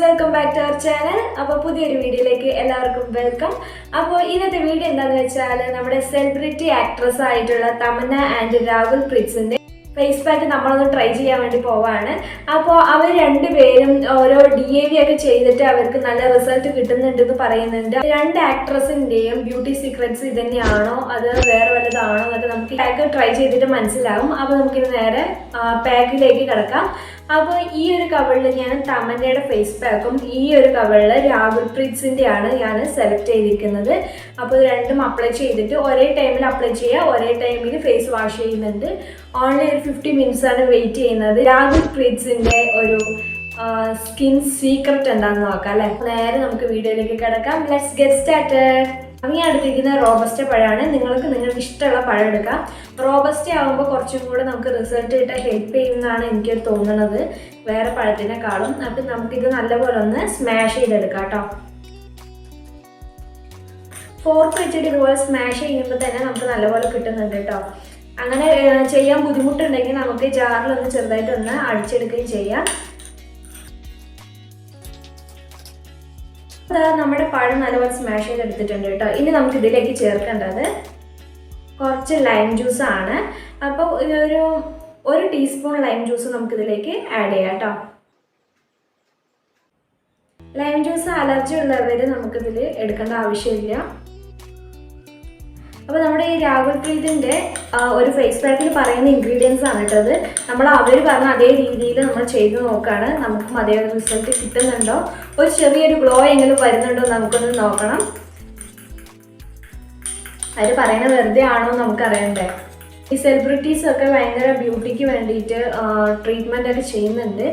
welcome back to our channel. അപ്പോൾ പുതിയൊരു വീഡിയോയിലേക്ക് എല്ലാവർക്കും വെൽക്കം. അപ്പോൾ ഇന്നത്തെ വീഡിയോ എന്താണെന്ന് വെച്ചാൽ നമ്മുടെ സെലിബ്രിറ്റി ആക്ട്രസ് ആയിട്ടുള്ള തമന്ന ആൻഡ് രാകുൽ പ്രീറ്റ്സിന്റെ ഫേസ് പാക്ക് നമ്മളൊന്ന് ട്രൈ ചെയ്യാൻ വേണ്ടി പോവാണ്. അപ്പോൾ അവർ രണ്ടുപേരും ഓരോ DAV ഒക്കെ ചെയ്തിട്ട് അവർക്ക് നല്ല റിസൾട്ട് കിട്ടുന്നുണ്ടെന്ന് പറയുന്നുണ്ട്. രണ്ട് ആക്ട്രസിന്റെയും ബ്യൂട്ടി സീക്രട്സ് ഇത് തന്നെയാണോ അത് വേറെ വല്ലതാണോ എന്നൊക്കെ നമുക്ക് പാക്ക് ട്രൈ ചെയ്തിട്ട് മനസ്സിലാവും. അപ്പോൾ നമുക്കിത് നേരെ പാക്കിലേക്ക് കിടക്കാം. അപ്പോൾ ഈ ഒരു കവറിൽ ഞാൻ തമന്നയുടെ ഫേസ് പാക്കും ഈ ഒരു കവറിൽ രാകുൽ പ്രീറ്റ്സിൻ്റെ ആണ് ഞാൻ സെലക്ട് ചെയ്തിരിക്കുന്നത്. അപ്പോൾ ഇത് രണ്ടും അപ്ലൈ ചെയ്തിട്ട് ഒരേ ടൈമിൽ അപ്ലൈ ചെയ്യുക, ഒരേ ടൈമിൽ ഫേസ് വാഷ് ചെയ്യുന്നുണ്ട്. ഓൺലി ഒരു 50 മിനിറ്റ്സ് ആണ് വെയിറ്റ് ചെയ്യുന്നത്. രാകുൽ പ്രീറ്റ്സിൻ്റെ ഒരു സ്കിൻ സീക്രട്ട് എന്താണെന്ന് നോക്കാം അല്ലേ. നേരെ നമുക്ക് വീഡിയോയിലേക്ക് കിടക്കാം. Let's get started. അങ്ങനെ അടുത്തിരിക്കുന്ന റോബസ്റ്റ പഴമാണ്. നിങ്ങൾക്ക് ഇഷ്ടമുള്ള പഴം എടുക്കാം. റോബസ്റ്റ ആകുമ്പോൾ കുറച്ചും കൂടെ നമുക്ക് റിസൾട്ട് കിട്ടാൻ ഹെൽപ്പ് ചെയ്യുന്നതാണ് എനിക്ക് തോന്നുന്നത് വേറെ പഴത്തിനേക്കാളും. അപ്പം നമുക്കിത് നല്ലപോലെ ഒന്ന് സ്മാഷ് ചെയ്തെടുക്കാം കേട്ടോ. ഫോർക്ക് വെച്ചിട്ട് ഇതുപോലെ സ്മാഷ് ചെയ്യുമ്പോൾ തന്നെ നമുക്ക് നല്ലപോലെ കിട്ടുന്നുണ്ട് കേട്ടോ. അങ്ങനെ ചെയ്യാൻ ബുദ്ധിമുട്ടുണ്ടെങ്കിൽ നമുക്ക് ജാറിലൊന്ന് ചെറുതായിട്ടൊന്ന് അടിച്ചെടുക്കുകയും ചെയ്യാം. നമ്മുടെ പഴം നല്ലപോലെ സ്മാഷ് ചെയ്തെടുത്തിട്ടുണ്ട് കേട്ടോ. ഇനി നമുക്ക് ഇതിലേക്ക് ചേർക്കേണ്ടത് കുറച്ച് ലൈം ജ്യൂസ് ആണ്. അപ്പോൾ ഒരു ടീസ്പൂൺ ലൈം ജ്യൂസ് നമുക്കിതിലേക്ക് ആഡ് ചെയ്യാം കേട്ടോ. ലൈം ജ്യൂസ് അലർജി ഉള്ളവർ നമുക്കിതിൽ എടുക്കേണ്ട ആവശ്യമില്ല. അപ്പോൾ നമ്മുടെ ഈ രാകുൽ പ്രീതിൻ്റെ ഒരു ഫേസ് പാക്കിൽ പറയുന്ന ഇൻഗ്രീഡിയൻസ് ആണ് കേട്ടത്. അവർ പറഞ്ഞ അതേ രീതിയിൽ നമ്മൾ ചെയ്ത് നോക്കുകയാണ്. നമുക്കും അതേ റിസൾട്ട് കിട്ടുന്നുണ്ടോ, ഒരു ചെറിയൊരു ഗ്ലോ എങ്കിലും വരുന്നുണ്ടോ നമുക്കൊന്ന് നോക്കണം. അവർ പറയുന്നത് വെറുതെ ആണോ നമുക്കറിയണ്ടേ. ഈ സെലിബ്രിറ്റീസൊക്കെ ഭയങ്കര ബ്യൂട്ടിക്ക് വേണ്ടിയിട്ട് ട്രീറ്റ്മെൻ്റ് ഒക്കെ ചെയ്യുന്നുണ്ട്.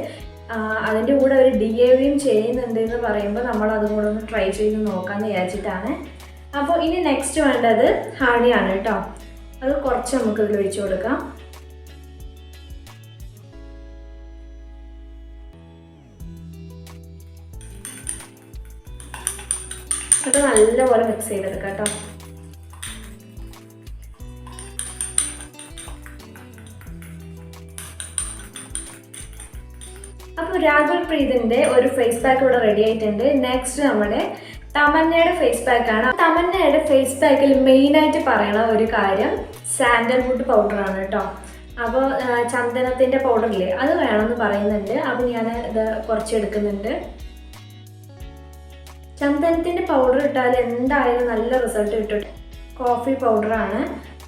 അതിൻ്റെ കൂടെ ഒരു DAVയും ചെയ്യുന്നുണ്ട് എന്ന് പറയുമ്പോൾ നമ്മൾ അതും കൂടെ ഒന്ന് ട്രൈ ചെയ്ത് നോക്കാമെന്ന് വിചാരിച്ചിട്ടാണ്. അപ്പോൾ ഇനി നെക്സ്റ്റ് വേണ്ടത് ഹണിയാണ് കേട്ടോ. അത് കുറച്ച് നമുക്ക് ഇതിൽ ഒഴിച്ചു കൊടുക്കാം. അത് നല്ലപോലെ മിക്സ് ചെയ്തെടുക്കാം കേട്ടോ. അപ്പോൾ രാകുൽ പ്രീതിൻ്റെ ഒരു ഫേസ് പാക്ക് ഇവിടെ റെഡി ആയിട്ടുണ്ട്. നെക്സ്റ്റ് നമ്മുടെ തമന്നയുടെ ഫേസ് പാക്കാണ്. തമന്നയുടെ ഫേസ് പാക്കിൽ മെയിനായിട്ട് പറയണ ഒരു കാര്യം സാൻഡൽവുഡ് പൗഡറാണ് കേട്ടോ. അപ്പോൾ ചന്ദനത്തിൻ്റെ പൗഡറില്ലേ അത് വേണമെന്ന് പറയുന്നുണ്ട്. അപ്പോൾ ഞാൻ ഇത് കുറച്ച് എടുക്കുന്നുണ്ട്. ചന്ദനത്തിൻ്റെ പൗഡർ ഇട്ടാൽ എന്തായാലും നല്ല റിസൾട്ട് കിട്ടും. കോഫി പൗഡറാണ്,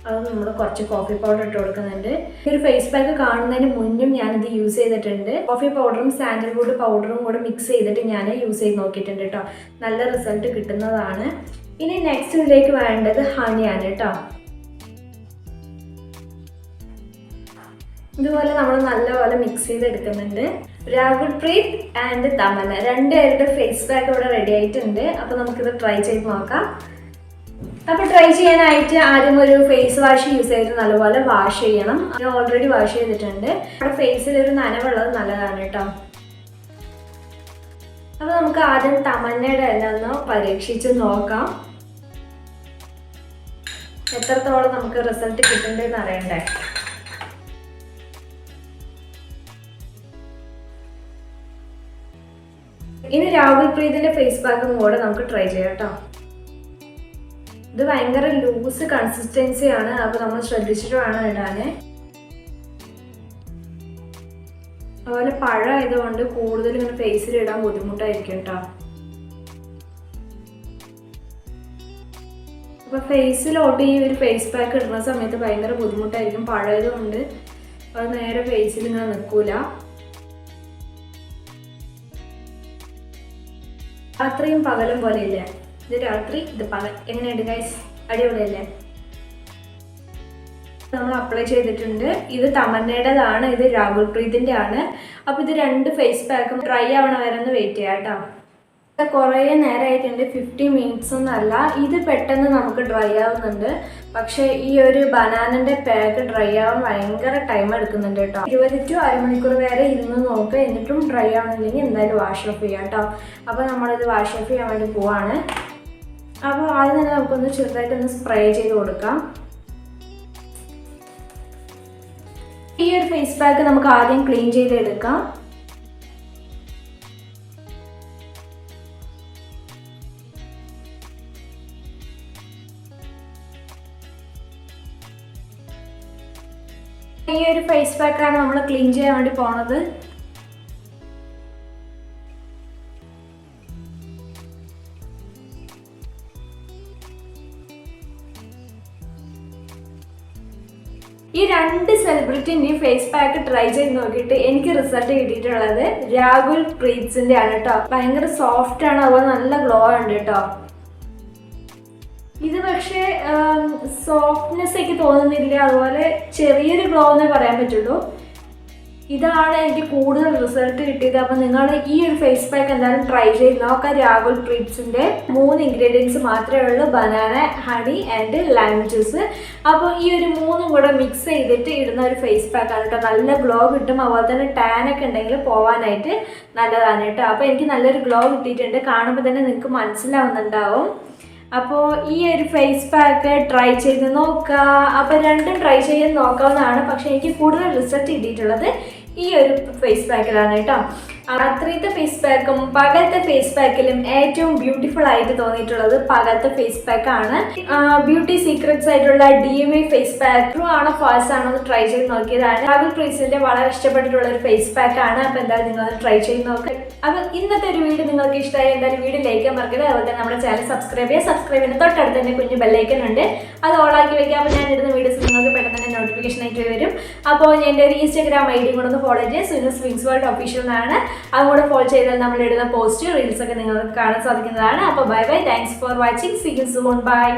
അത് നമ്മൾ കുറച്ച് കോഫി പൗഡർ ഇട്ട് കൊടുക്കുന്നുണ്ട്. ഈ ഒരു ഫേസ് പാക്ക് കാണുന്നതിന് മുന്നും ഞാനിത് യൂസ് ചെയ്തിട്ടുണ്ട്. കോഫി പൗഡറും സാൻഡൽവുഡ് പൗഡറും കൂടെ മിക്സ് ചെയ്തിട്ട് ഞാൻ യൂസ് ചെയ്ത് നോക്കിയിട്ടുണ്ട് കേട്ടോ. നല്ല റിസൾട്ട് കിട്ടുന്നതാണ്. ഇനി നെക്സ്റ്റ് ഇതിലേക്ക് വേണ്ടത് ഹണിയാണ് കേട്ടോ. ഇതുപോലെ നമ്മൾ നല്ലപോലെ മിക്സ് ചെയ്തെടുക്കുന്നുണ്ട്. രാകുൽ പ്രീത് ആൻഡ് തമന്ന രണ്ടുപേരുടെ ഫേസ് പാക്ക് ഇവിടെ റെഡി ആയിട്ടുണ്ട്. അപ്പോൾ നമുക്കിത് ട്രൈ ചെയ്ത് നോക്കാം. അപ്പോൾ ട്രൈ ചെയ്യാനായിട്ട് ആദ്യം ഒരു ഫേസ് വാഷ് യൂസ് ചെയ്തിട്ട് നല്ലപോലെ വാഷ് ചെയ്യണം. ഞാൻ ഓൾറെഡി വാഷ് ചെയ്തിട്ടുണ്ട്. നമ്മുടെ ഫേസിൽ ഒരു നനവുള്ളത് നല്ലതാണ് കേട്ടോ. അപ്പോൾ നമുക്ക് ആദ്യം തമന്നയുടെ എല്ലാം ഒന്ന് പരീക്ഷിച്ച് നോക്കാം. എത്രത്തോളം നമുക്ക് റിസൾട്ട് കിട്ടുന്നുണ്ടെന്ന് അറിയണ്ടേ. ഇനി രാകുൽ പ്രീതിന്റെ ഫേസ് പാക്കും കൂടെ നമുക്ക് ട്രൈ ചെയ്യാം കേട്ടോ. ഇത് ഭയങ്കര ലൂസ് കൺസിസ്റ്റൻസിയാണ്. അപ്പോൾ നമ്മൾ ശ്രദ്ധിച്ചിട്ട് വേണം ഇടാൻ. അതുപോലെ പഴം ആയതുകൊണ്ട് കൂടുതൽ ഇങ്ങനെ ഫേസിൽ ഇടാൻ ബുദ്ധിമുട്ടായിരിക്കും കേട്ടോ. അപ്പോൾ ഫേസിലോട്ട് ഈ ഒരു ഫേസ് പാക്ക് ഇടുന്ന സമയത്ത് ഭയങ്കര ബുദ്ധിമുട്ടായിരിക്കും. പഴയതുകൊണ്ട് അത് നേരെ ഫേസിൽ ഇങ്ങനെ നിൽക്കൂല. രാത്രിയും പകലും പോലെയില്ലേ, ഇത് രാത്രി ഇത് പകൽ. എങ്ങനെയുണ്ട് ഗൈസ്, അടിപൊളിയല്ലേ? നമ്മൾ അപ്ലൈ ചെയ്തിട്ടുണ്ട്. ഇത് തമന്നയുടേതാണ്, ഇത് രാകുൽ പ്രീതിൻ്റെ ആണ്. അപ്പോൾ ഇത് രണ്ട് ഫേസ് പാക്കും ഡ്രൈ ആവണ വരെ ഒന്ന് വെയിറ്റ് ചെയ്യാം കേട്ടോ. കുറേ നേരമായിട്ടുണ്ട്, 50 മിനിറ്റ്സ് ഒന്നല്ല. ഇത് പെട്ടെന്ന് നമുക്ക് ഡ്രൈ ആവുന്നുണ്ട്. പക്ഷേ ഈ ഒരു ബനാനൻ്റെ പാക്ക് ഡ്രൈ ആവാൻ ഭയങ്കര ടൈം എടുക്കുന്നുണ്ട് കേട്ടോ. 20 to അരമണിക്കൂർ വരെ ഇരുന്ന് നോക്കുക. എന്നിട്ടും ഡ്രൈ ആവണില്ലെങ്കിൽ എന്തായാലും വാഷ് ഓഫ് ചെയ്യാം കേട്ടോ. അപ്പോൾ നമ്മളിത് വാഷ് ഓഫ് ചെയ്യാൻ വേണ്ടി പോവാണ്. അപ്പോൾ ആദ്യം തന്നെ നമുക്കൊന്ന് ചെറുതായിട്ടൊന്ന് സ്പ്രേ ചെയ്ത് കൊടുക്കാം. ഈ ഒരു ഫേസ് പാക്ക് നമുക്ക് ആദ്യം ക്ലീൻ ചെയ്തെടുക്കാം. ഈ ഒരു ഫേസ് പാക്കാണ് നമ്മൾ ക്ലീൻ ചെയ്യാൻ വേണ്ടി പോണത്. ഈ രണ്ട് സെലിബ്രിറ്റിൻ്റെയും ഫേസ് പാക്ക് ട്രൈ ചെയ്ത് നോക്കിയിട്ട് എനിക്ക് റിസൾട്ട് കിട്ടിയിട്ടുള്ളത് രാകുൽ പ്രീത്സിന്റെ ആണ് കേട്ടോ. ഭയങ്കര സോഫ്റ്റ് ആണ്, അതുപോലെ നല്ല ഗ്ലോ ഉണ്ട് കേട്ടോ. ഇത് പക്ഷേ സോഫ്റ്റ്നെസ് എനിക്ക് തോന്നുന്നില്ല, അതുപോലെ ചെറിയൊരു ഗ്ലോ എന്നേ പറയാൻ പറ്റുള്ളൂ. ഇതാണ് എനിക്ക് കൂടുതൽ റിസൾട്ട് കിട്ടിയത്. അപ്പോൾ നിങ്ങൾ ഈ ഒരു ഫേസ് പാക്ക് എന്തായാലും ട്രൈ ചെയ്ത് നോക്കാം. രാകുൽ പ്രീത്സിൻ്റെ 3 ഇൻഗ്രീഡിയൻസ് മാത്രമേ ഉള്ളൂ: banana, honey and lime juice. അപ്പോൾ ഈ ഒരു 3ഉം കൂടെ മിക്സ് ചെയ്തിട്ട് ഇടുന്ന ഒരു ഫേസ് പാക്കാണ് കേട്ടോ. നല്ല ഗ്ലോ കിട്ടും, അതുപോലെ തന്നെ ടാൻ ഒക്കെ ഉണ്ടെങ്കിൽ പോവാനായിട്ട് നല്ലതാണ് കേട്ടോ. അപ്പോൾ എനിക്ക് നല്ലൊരു ഗ്ലോ കിട്ടിയിട്ടുണ്ട്, കാണുമ്പോൾ തന്നെ നിങ്ങൾക്ക് മനസ്സിലാവുന്നുണ്ടാവും. അപ്പോൾ ഈ ഒരു ഫേസ് പാക്ക് ട്രൈ ചെയ്ത് നോക്കുക. അപ്പോൾ രണ്ടും ട്രൈ ചെയ്ത് നോക്കാവുന്നതാണ്, പക്ഷേ എനിക്ക് കൂടുതൽ റിസൾട്ട് കിട്ടിയിട്ടുള്ളത് ഈ ഒരു ഫേസ് പാക്കിലാണ് കേട്ടോ. രാത്രിയത്തെ ഫേസ് പാക്കും പകലത്തെ ഫേസ് പാക്കിലും ഏറ്റവും ബ്യൂട്ടിഫുൾ ആയിട്ട് തോന്നിയിട്ടുള്ളത് പകലത്തെ ഫേസ് പാക്ക് ആണ്. ബ്യൂട്ടി സീക്രട്സ് ആയിട്ടുള്ള DIY ഫേസ് പാക്ക് ആണോ ഫാൾസ് ആണോ എന്ന് ട്രൈ ചെയ്ത് നോക്കിയതാണ്. രാകുൽ പ്രീത്സിന്റെ വളരെ ഇഷ്ടപ്പെട്ടിട്ടുള്ള ഒരു ഫേസ് പാക്ക് ആണ്. അപ്പോൾ എന്തായാലും നിങ്ങൾ ട്രൈ ചെയ്ത് നോക്കുക. അപ്പോൾ ഇന്നത്തെ ഒരു വീഡിയോ നിങ്ങൾക്ക് ഇഷ്ടമായി എന്തായാലും വീഡിയോ ലൈക്ക് ചെയ്യാൻ മറക്കരുത്. അതുപോലെ തന്നെ നമ്മുടെ ചാനൽ സബ്സ്ക്രൈബ് ചെയ്യുക. സബ്സ്ക്രൈബ് ചെയ്യുന്ന തൊട്ടടുത്ത് തന്നെ കുഞ്ഞു ബെല്ലൈക്കൻ ഉണ്ട്, അത് ഓളാക്കി വെക്കുക. അപ്പോൾ ഞാൻ ഇടുന്ന വീഡിയോസ് നിങ്ങൾക്ക് പെട്ടെന്ന് തന്നെ നോട്ടിഫിക്കേഷൻ ആയിട്ട് വരും. അപ്പോൾ എൻ്റെ ഒരു Instagram ID കൂടെ ഒന്ന് ഫോളോ ചെയ്യുക. സുനസ് വിങ്സ് വേൾഡ് ഒഫീഷ്യൽ എന്നാണ്. അതുകൂടെ ഫോളോ ചെയ്താൽ നമ്മൾ ഇടുന്ന പോസ്റ്റ് റീൽസ് ഒക്കെ നിങ്ങൾക്ക് കാണാൻ സാധിക്കുന്നതാണ്. അപ്പോൾ bye bye, thanks for watching, see you soon, by.